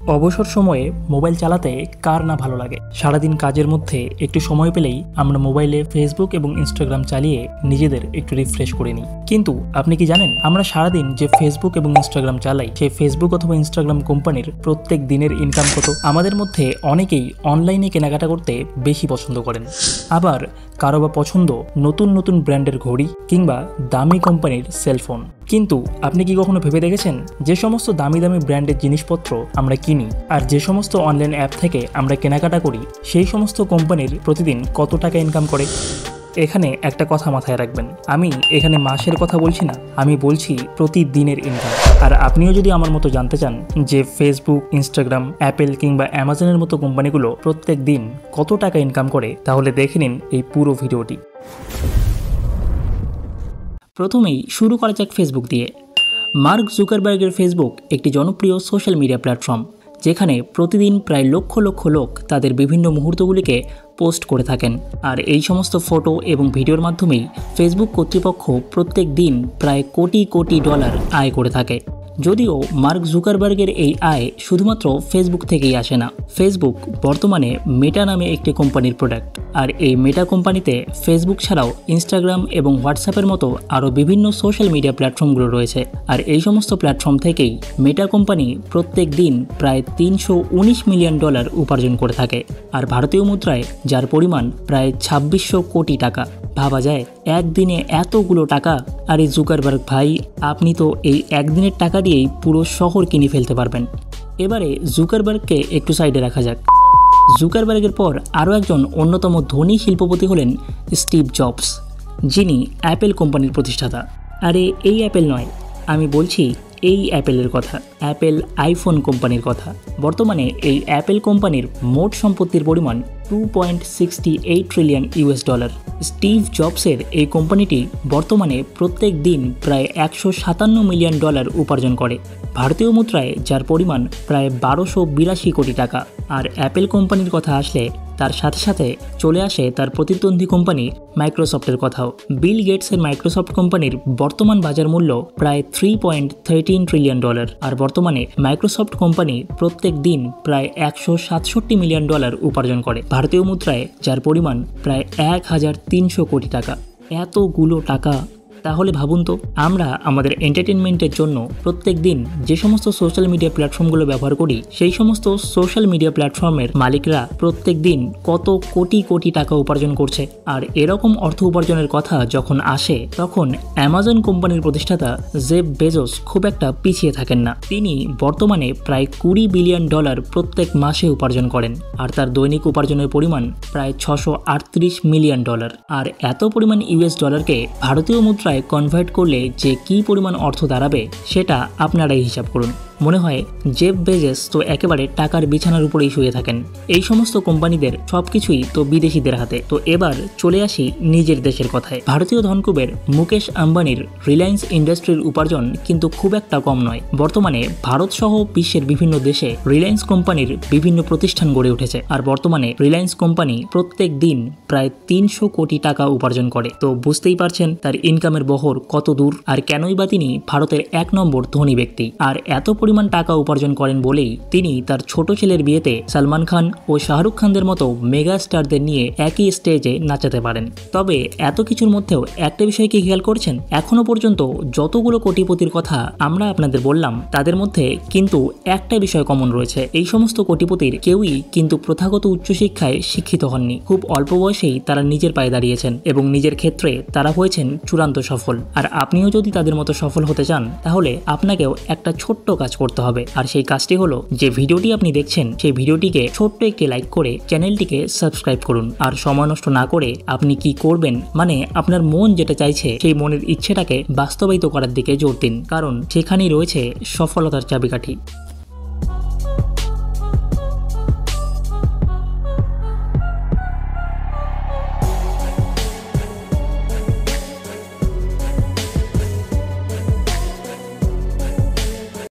অবসর সময়ে মোবাইল চালাতে কার না ভালো লাগে। সারাদিন কাজের মধ্যে একটু সময় পেলেই আমরা মোবাইলে ফেসবুক এবং ইনস্টাগ্রাম চালিয়ে নিজেদের একটু রিফ্রেশ করে নিই। কিন্তু আপনি কি জানেন, আমরা সারাদিন যে ফেসবুক এবং ইনস্টাগ্রাম চালাই, সেই ফেসবুক অথবা ইনস্টাগ্রাম কোম্পানির প্রত্যেক দিনের ইনকাম কত? আমাদের মধ্যে অনেকেই অনলাইনে কেনাকাটা করতে বেশি পছন্দ করেন, আবার কারো বা পছন্দ নতুন নতুন ব্র্যান্ডের ঘড়ি কিংবা দামি কোম্পানির সেলফোন। কিন্তু আপনি কি কখনো ভেবে দেখেছেন, যে সমস্ত দামি দামি ব্র্যান্ডের জিনিসপত্র আমরা কিনি আর যে সমস্ত অনলাইন অ্যাপ থেকে আমরা কেনাকাটা করি, সেই সমস্ত কোম্পানির প্রতিদিন কত টাকা ইনকাম করে? এখানে একটা কথা মাথায় রাখবেন, আমি এখানে মাসের কথা বলছি না, আমি বলছি প্রতিদিনের ইনকাম। আর আপনিও যদি আমার মতো জানতে চান যে ফেসবুক, ইনস্টাগ্রাম, অ্যাপেল কিংবা অ্যামাজনের মতো কোম্পানিগুলো প্রত্যেক দিন কত টাকা ইনকাম করে, তাহলে দেখে নিন এই পুরো ভিডিওটি। প্রথমেই শুরু করা যাক ফেসবুক দিয়ে। মার্ক জুকারবার্গের ফেসবুক একটি জনপ্রিয় সোশ্যাল মিডিয়া প্ল্যাটফর্ম, যেখানে প্রতিদিন প্রায় লক্ষ লক্ষ লোক তাদের বিভিন্ন মুহূর্তগুলিকে পোস্ট করে থাকেন। আর এই সমস্ত ফটো এবং ভিডিওর মাধ্যমেই ফেসবুক কর্তৃপক্ষ প্রত্যেক দিন প্রায় কোটি কোটি ডলার আয় করে থাকে। যদিও মার্ক জুকারবার্গের এই আয় শুধুমাত্র ফেসবুক থেকেই আসে না। ফেসবুক বর্তমানে মেটা নামে একটি কোম্পানির প্রোডাক্ট, আর এই মেটা কোম্পানিতে ফেসবুক ছাড়াও ইনস্টাগ্রাম এবং হোয়াটসঅ্যাপের মতো আরও বিভিন্ন সোশ্যাল মিডিয়া প্ল্যাটফর্মগুলো রয়েছে। আর এই সমস্ত প্ল্যাটফর্ম থেকেই মেটা কোম্পানি প্রত্যেক দিন প্রায় 319 মিলিয়ন ডলার উপার্জন করে থাকে, আর ভারতীয় মুদ্রায় যার পরিমাণ প্রায় 2600 কোটি টাকা। ভাবা যায় একদিনে এতগুলো টাকা। আর এই জুকারবার্গ ভাই, আপনি তো এই একদিনের টাকা দিয়েই পুরো শহর কিনে ফেলতে পারবেন। এবারে জুকারবার্গকে একটু সাইডে রাখা যাক। জুকারবার্গের পর আরও একজন অন্যতম ধনী শিল্পপতি হলেন স্টিভ জবস, যিনি অ্যাপেল কোম্পানির প্রতিষ্ঠাতা। আরে এই অ্যাপেল নয়, আমি বলছি এই অ্যাপেলের কথা, অ্যাপেল আইফোন কোম্পানির কথা। বর্তমানে এই অ্যাপেল কোম্পানির মোট সম্পত্তির পরিমাণ 2.68 ট্রিলিয়ন ইউএস ডলার। স্টিভ জবসের এই কোম্পানিটি বর্তমানে প্রত্যেক দিন প্রায় 157 মিলিয়ন ডলার উপার্জন করে, ভারতীয় মুদ্রায় যার পরিমাণ প্রায় 1282 কোটি টাকা। আর অ্যাপেল কোম্পানির কথা আসলে তার সাথে সাথে চলে আসে তার প্রতিদ্বন্দ্বী কোম্পানি মাইক্রোসফটের কথাও। বিল গেটসের মাইক্রোসফট কোম্পানির বর্তমান বাজার মূল্য প্রায় 3.13 ট্রিলিয়ন ডলার। আর বর্তমানে মাইক্রোসফট কোম্পানি প্রত্যেক দিন প্রায় 167 মিলিয়ন ডলার উপার্জন করে, ভারতীয় মুদ্রায় যার পরিমাণ প্রায় 1300 কোটি টাকা। এতগুলো টাকা! তাহলে ভাবুন তো, আমরা আমাদের এন্টারটেনমেন্টের জন্য প্রত্যেক দিন যে সমস্ত সোশ্যাল মিডিয়া প্ল্যাটফর্মগুলো ব্যবহার করি, সেই সমস্ত সোশ্যাল মিডিয়া প্ল্যাটফর্মের মালিকরা প্রত্যেক দিন কত কোটি কোটি টাকা উপার্জন করছে। আর এরকম অর্থ উপার্জনের কথা যখন আসে, তখন অ্যামাজন কোম্পানির প্রতিষ্ঠাতা জেফ বেজোস খুব একটা পিছিয়ে থাকেন না। তিনি বর্তমানে প্রায় 20 বিলিয়ন ডলার প্রত্যেক মাসে উপার্জন করেন, আর তার দৈনিক উপার্জনের পরিমাণ প্রায় 638 মিলিয়ন ডলার। আর এত পরিমাণ ইউএস ডলারকে ভারতীয় মুদ্রায় কনভার্ট করলে যে কি পরিমাণ অর্থ দাঁড়াবে, সেটা আপনারাই হিসাব করুন। মনে হয় জেফ বেজোস তো একেবারে টাকার বিছানার উপরেই শুয়ে থাকেন। এই সমস্ত কোম্পানিদের সবকিছুই তো বিদেশিদের হাতে। তো এবার চলে আসি নিজের দেশের কথায়। ভারতীয় ধনকুবের মুকেশ আম্বানির রিলায়েন্স ইন্ডাস্ট্রির উপার্জন কিন্তু খুব একটা কম নয়। বর্তমানে ভারত সহ বিশ্বের বিভিন্ন দেশে রিলায়েন্স কোম্পানির বিভিন্ন প্রতিষ্ঠান গড়ে উঠেছে। আর বর্তমানে রিলায়েন্স কোম্পানি প্রত্যেক দিন প্রায় 300 কোটি টাকা উপার্জন করে। তো বুঝতেই পারছেন তার ইনকামের বহর কত দূর, আর কেনই বা তিনি ভারতের 1 নম্বর ধনী ব্যক্তি। আর এত পরিমাণ টাকা উপার্জন করেন বলেই তিনি তার ছোট ছেলের বিয়েতে সালমান খান ও শাহরুখ খানদের মতো মেগা স্টারদের নিয়ে একই স্টেজে নাচাতে পারেন। তবে এত কিছুর মধ্যেও একটা বিষয় কি খেয়াল করছেন? এখনো পর্যন্ত যতগুলো কোটিপতির কথা আমরা আপনাদের বললাম, তাদের মধ্যে কিন্তু একটা বিষয় কমন রয়েছে। এই সমস্ত কোটিপতির কেউই কিন্তু প্রথাগত উচ্চশিক্ষায় শিক্ষিত হননি। খুব অল্প বয়সেই তারা নিজের পায়ে দাঁড়িয়েছেন এবং নিজের ক্ষেত্রে তারা হয়েছেন চূড়ান্ত সফল। আর আপনিও যদি তাদের মতো সফল হতে চান, তাহলে আপনাকেও একটা ছোট্ট কাজ করতে হবে। আর সেই কাজটি হলো, যে ভিডিওটি আপনি দেখছেন সেই ভিডিওটিকে ছোট্ট একটি লাইক করে চ্যানেলটিকে সাবস্ক্রাইব করুন। আর সময় নষ্ট না করে আপনি কি করবেন, মানে আপনার মন যেটা চাইছে সেই মনের ইচ্ছেটাকে বাস্তবায়িত করার দিকে জোর দিন, কারণ সেখানেই রয়েছে সফলতার চাবিকাঠি।